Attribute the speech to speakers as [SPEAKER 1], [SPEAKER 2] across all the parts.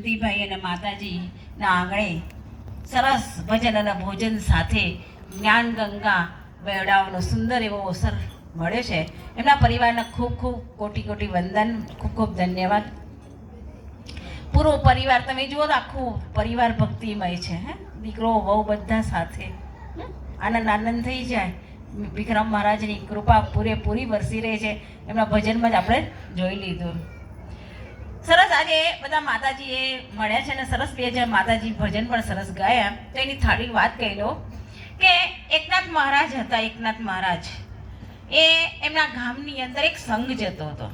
[SPEAKER 1] જયંતિભાઈ અને માતાજીના આંગણે સરસ ભજન અને ભોજન સાથે જ્ઞાન ગંગા બેવડાવવાનો સુંદર એવો અવસર મળ્યો છે. એમના પરિવારને ખૂબ ખૂબ કોટી કોટી વંદન, ખૂબ ખૂબ ધન્યવાદ. પૂરો પરિવાર તમે જુઓ તો આખું પરિવાર ભક્તિમય છે. દીકરો વહુ બધા સાથે આનંદ આનંદ થઈ જાય. વિક્રમ મહારાજની કૃપા પૂરેપૂરી વરસી રહી છે. એમના ભજનમાં જ આપણે જોઈ લીધું. સરસ આજે બધા માતાજીએ મળ્યા છે અને સરસ બે હજાર માતાજી ભજન પણ સરસ ગાયા. તો એની થાળી વાત કહી લો કે એકનાથ મહારાજ હતા. એકનાથ મહારાજ એ એમના ગામની અંદર એક સંઘ જતો હતો.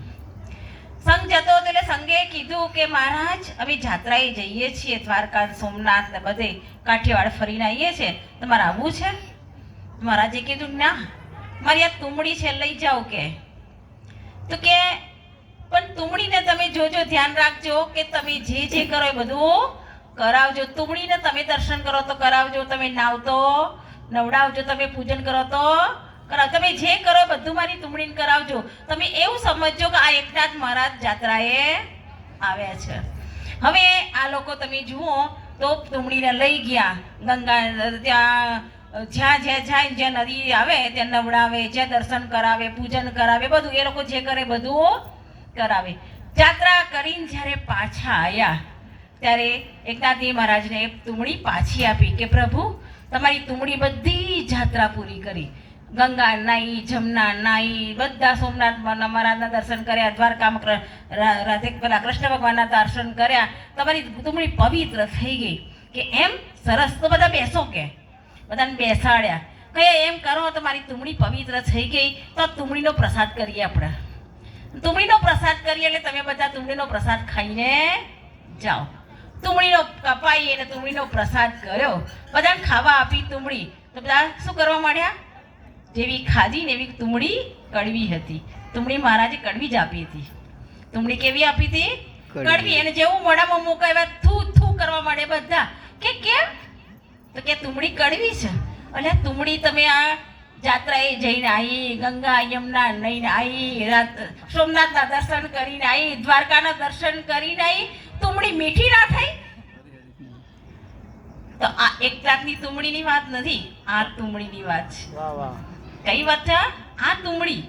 [SPEAKER 1] સંઘ જતો હતો એટલે સંઘે કીધું કે મહારાજ અમે જાત્રાએ જઈએ છીએ, દ્વારકા સોમનાથ ને બધે કાઠિયાવાડ ફરીને આવીએ છીએ, તમારે આવવું છે? મહારાજે કીધું ના, મારી આ તુમડી છે લઈ જાઓ કે. તો કે પણ તુમડીને તમે જોજો, ધ્યાન રાખજો કે તમે જે જે કરો એ બધું કરાવજો. તુમડીને તમે દર્શન કરો તો કરાવજો, તમે નાવ તો નવડાવજો, તમે પૂજન કરો તો કરાવ, તમે જે કરો બધું મારી તુમડીને કરાવજો. તમે એવું સમજજો કે આ એકનાથ મહારાજ જાત્રાએ આવ્યા છે. હવે આ લોકો તમે જુઓ તો તુમડીને લઈ ગયા ગંગા ત્યાં, જ્યાં જ્યાં જાય, જ્યાં નદી આવે ત્યાં નવડાવે, જ્યાં દર્શન કરાવે, પૂજન કરાવે, બધું એ લોકો જે કરે બધું કરાવે. જાત્રા કરીને જ્યારે પાછા આવ્યા ત્યારે એકનાથજી મહારાજને એક તુમડી પાછી આપી કે પ્રભુ તમારી તુમડી બધી જાત્રા પૂરી કરી. ગંગા નાઈ, જમના નાઈ, બધા સોમનાથ મહારાજના દર્શન કર્યા, દ્વારકામાં રાધે પેલા કૃષ્ણ ભગવાનના દર્શન કર્યા, તમારી તુમડી પવિત્ર થઈ ગઈ કે એમ? સરસ, તો બધા બેસો કે. બધાને બેસાડ્યા. કહે એમ કરો તો મારી તુમડી પવિત્ર થઈ ગઈ તો તુમડીનો પ્રસાદ કરીએ આપણે. તુમડીનો પ્રસાદ કરીએ એટલે તમે બધા તુમડીનો પ્રસાદ ખાઈને જાઓ. તુમડીનો કપાઈ અને તુમડીનો પ્રસાદ કર્યો, બધાને ખાવા આપી તુમડી. તો બધા શું કરવા માંડ્યા? જેવી ખાધી ને એવી તુમડી કડવી હતી. તુમડી મહારાજે કડવી જ આપી હતી. તુમડી કેવી આપી હતી? કડવી. અને જેવું મોઢામાં મુકાવ્યા થૂ થૂ કરવા માંડે બધા કે કેમ? તો કે તુમડી કડવી છે. એટલે તુમડી તમે આ જાત્રાએ જઈને આવી, ગંગા યમુના લઈને આવી, સોમનાથના દર્શન કરીને આવી, દ્વારકાના દર્શન કરીને આવી, તુમડી મીઠી ના થઈ? તો આ એકલાખની તુમડીની વાત નથી, આ તુમડીની વાત છે. કઈ વાત છે? આ તુમડી.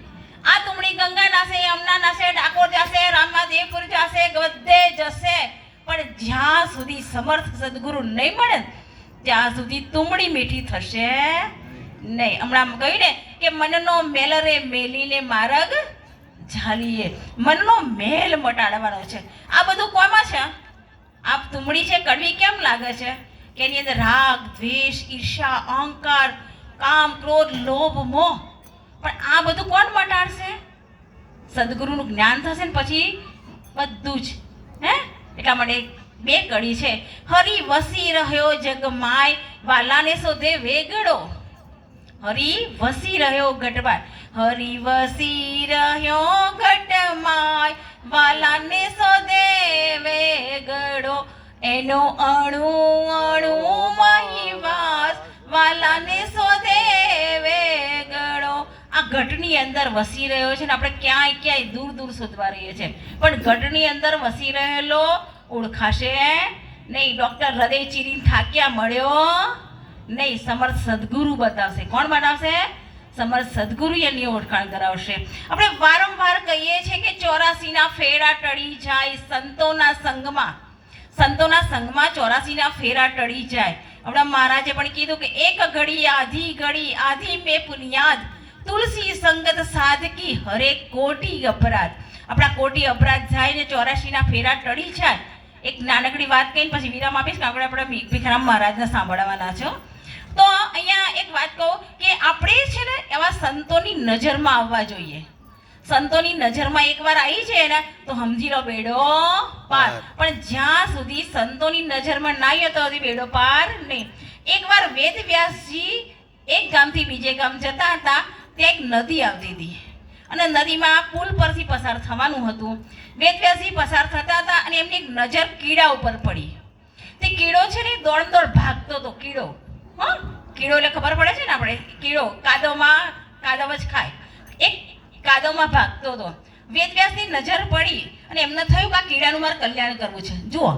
[SPEAKER 1] આ તુમડી ગંગા નાશે, યમુના નાશે, ડાકોર જશે, રામાદેવપુર જશે, બધે જશે, પણ જ્યાં સુધી સમર્થ સદગુરુ નહીં મળે ત્યાં સુધી તુમડી મીઠી થશે નહીં. હમણાં કહ્યું ને કે મનનો મેલ રે મેલીને માર્ગ ઝાલીએ. મનનો મેલ મટાડવાનો છે. આ બધું કોમાં છે? આ તુમડી છે કડવી કેમ લાગે છે? કે એની અંદર રાગ, દ્વેષ, ઈર્ષા, અહંકાર, કામ, ક્રોધ, લોભ, મોહ. પણ આ બધું કોણ મટાડશે? સદગુરુનું જ્ઞાન થશે ને પછી બધું જ. એટલા માટે બે કડી છે. હરી વસી રહ્યો જગમાય, વાલાને શોધે વેગડો. હરી વસી રહ્યો ઘટમાય, હરી વસી રહ્યો ઘટમાય, વાલાને શોધે વેગડો. એનો અણુ અણુ મહિવાસ, વાલાને શોધે વેગડો. આ ઘટની અંદર વસી રહ્યો છે ને આપણે ક્યાંય ક્યાંય દૂર દૂર શોધવા રહીએ છીએ, પણ ઘટની અંદર વસી રહેલો ઓળખાશે નહીં. ડૉક્ટર હૃદય ચીરીને થાક્યા મળ્યો નહીં, સમર્થ સદગુરુ બતાવશે. કોણ બતાવશે? સમર્થ સદગુરુ એની ઓળખાણ કરાવશે. આપણે વારંવાર કહીએ છીએ કે 84ના ફેરા ટળી જાય સંતોના સંગમાં. સંતોના સંગમાં 84ના ફેરા ટળી જાય. હમણાં મહારાજે પણ કીધું કે એક ઘડી આધી મેં પુનિયાદ, તુલસી સંગત સાધકી હરે કોટી અપરાધ. આપણા કોટી અપરાધ જાય ને 84ના ફેરા ટળી જાય. એક નાનકડી વાત કહીને પછી વિરામ આપીશ કે આપણે ભીખરામ મહારાજને સાંભળવાના છો. તો અહીંયા એક વાત કહું કે આપણે છે ને એવા સંતોની નજરમાં આવવા જોઈએ. સંતોની નજરમાં એકવાર આવી છે ને તો સમજી લો બેડો પાર. પણ જ્યાં સુધી સંતોની નજરમાં ના આવ્યો તો હજી બેડો પાર નહીં. એકવાર વેદવ્યાસજી એક ગામથી બીજે ગામ જતા હતા. ત્યાં એક નદી આવતી હતી અને નદીમાં પુલ પરથી પસાર થવાનું હતું. વેદવ્યાસજી પસાર થતા હતા અને એમની એક નજર કીડા ઉપર પડી. તે કીડો છે ને દોડ ભાગતો હતો. કીડો, કીડો એટલે ખબર પડે છે ને આપણે, કીડો કાદવમાં કાદવ જ ખાય. એક કાદવમાં ભાગતો હતો. વેદવ્યાસની નજર પડી અને એમને થયું કે આ કીડાનું મારે કલ્યાણ કરવું છે. જુઓ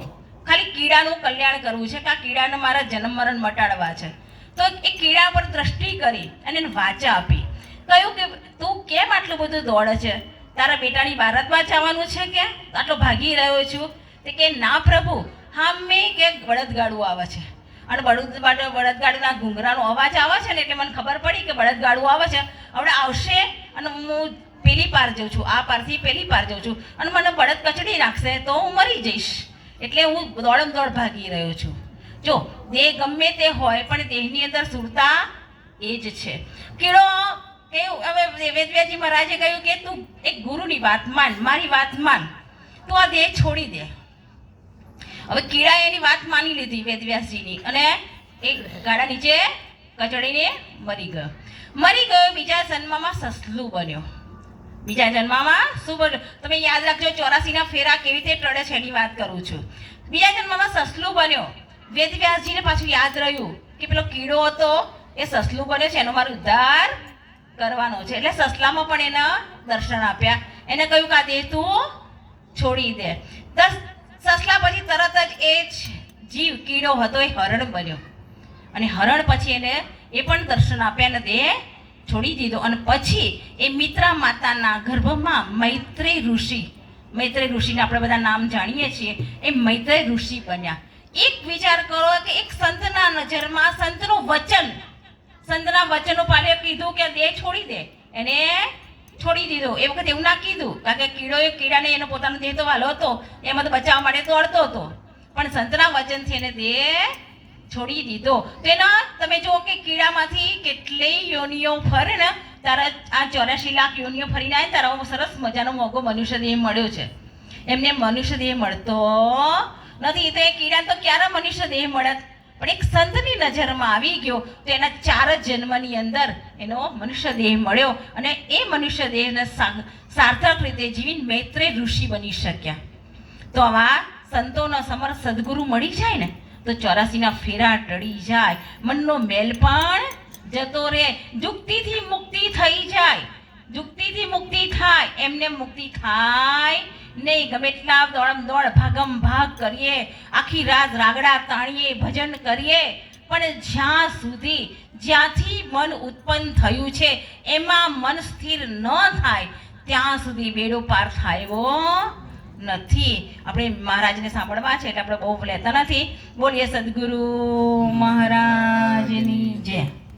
[SPEAKER 1] ખાલી કીડાનું કલ્યાણ કરવું છે, કે આ કીડાને મારા જન્મ મરણ મટાડવા છે. તો એ કીડા પર દ્રષ્ટિ કરી અને એને વાચા આપી, કહ્યું કે તું કેમ આટલું બધું દોડે છે? તારા બેટાની ભારતમાં જવાનું છે કે આટલો ભાગી રહ્યો છું? તે કે ના પ્રભુ, હા મેં કે બળદગાડું આવે છે અને બળદગાડુના ઘૂંઘરાનો અવાજ આવે છે ને એટલે મને ખબર પડી કે બળદગાડું આવે છે, હવે આવશે અને હું પેલી પાર જઉં છું, આ પારથી પેલી પાર જઉં છું અને મને બળદ કચડી નાખશે તો હું મરી જઈશ, એટલે હું દોડમ દોડ ભાગી રહ્યો છું. જો દેહ ગમે તે હોય પણ દેહની અંદર સુરતા એ જ છે. કીડો હવે વેદવ્યાસજી મહારાજે કહ્યું કે તું એક ગુરુની વાત માન, મારી વાત માન, તું આ દેહ છોડી દે. હવે કીડાએ એની વાત માની લીધી વેદવ્યાસજીની અને એ ગાડા નીચે કચડીને મરી ગયો. બીજા જન્મમાં સસલું બન્યો. બીજા જન્મમાં શું બન્યું? તમે યાદ રાખજો, 84ના ફેરા કેવી રીતે ટળે છે એની વાત કરું છું. બીજા જન્મમાં સસલું બન્યો. વેદવ્યાસજીને પાછું યાદ રહ્યું કે પેલો કીડો હતો એ સસલું બન્યો છે, એનો મારો ઉદ્ધાર કરવાનો છે. એટલે સસલામાં પણ એના દર્શન આપ્યા, એને કહ્યું કે આ દેહ તું છોડી દે. સસલા પછી તરત જ એ જ જીવ કીડો હતો એ હરણ બન્યો અને હરણ પછી એને એ પણ દર્શન આપ્યા અને દેહ છોડી દીધો. અને પછી એ મિત્રા માતાના ગર્ભમાં મૈત્રેય ઋષિને આપણે બધા નામ જાણીએ છીએ, એ મૈત્રેય ઋષિ બન્યા. એક વિચાર કરો કે એક સંતના નજરમાં સંતનું વચનો પાલે કીધું કે દેહ છોડી દે, એને છોડી દીધો. એ વખત એવું ના કીધું, કારણ કે કીડાને એનો પોતાનો દેહ તો વાલો હતો, એમાં તો બચાવવા માટે દોડતો હતો, પણ સંતના વચનથી એને દેહ છોડી દીધો. તો એના તમે જુઓ કે કીડામાંથી કેટલી યોનિઓ ફરે ને, તારા આ 84 લાખ યોનિઓ ફરીને આવે, તારા સરસ મજાનો મોગો મનુષ્ય દેહ મળ્યો છે. એમને મનુષ્ય દેહ મળતો નથી, તો એ કીડા તો ક્યારે મનુષ્ય દેહ મળે? પણ એક સંતની નજરમાં આવી ગયો તો એના 4 જ જન્મની અંદર એનો મનુષ્ય દેહ મળ્યો અને એ મનુષ્ય દેહને સાર્થક રીતે જીવીને મૈત્રેય ઋષિ બની શક્યા. તો આવા સંતોના સમર્થ સદગુરુ મળી જાય ને તો 84ના ફેરા ટળી જાય, મનનો મેલ પણ જતો રહે, જુક્તિથી મુક્તિ થઈ જાય. જુક્તિથી મુક્તિ થાય, એમને મુક્તિ થાય નહીં. ગમે એટલા દોડ ભાગમ ભાગ કરીએ, આખી રાત રાગડા તાણીએ, ભજન કરીએ, પણ જ્યાંથી મન ઉત્પન્ન થયું છે એમાં મન સ્થિર ન થાય ત્યાં સુધી બેડો પાર થાય નથી. આપણે મહારાજને સાંભળવા છે એટલે આપણે બહુ લેતા નથી. બોલીએ સદગુરુ મહારાજની જય.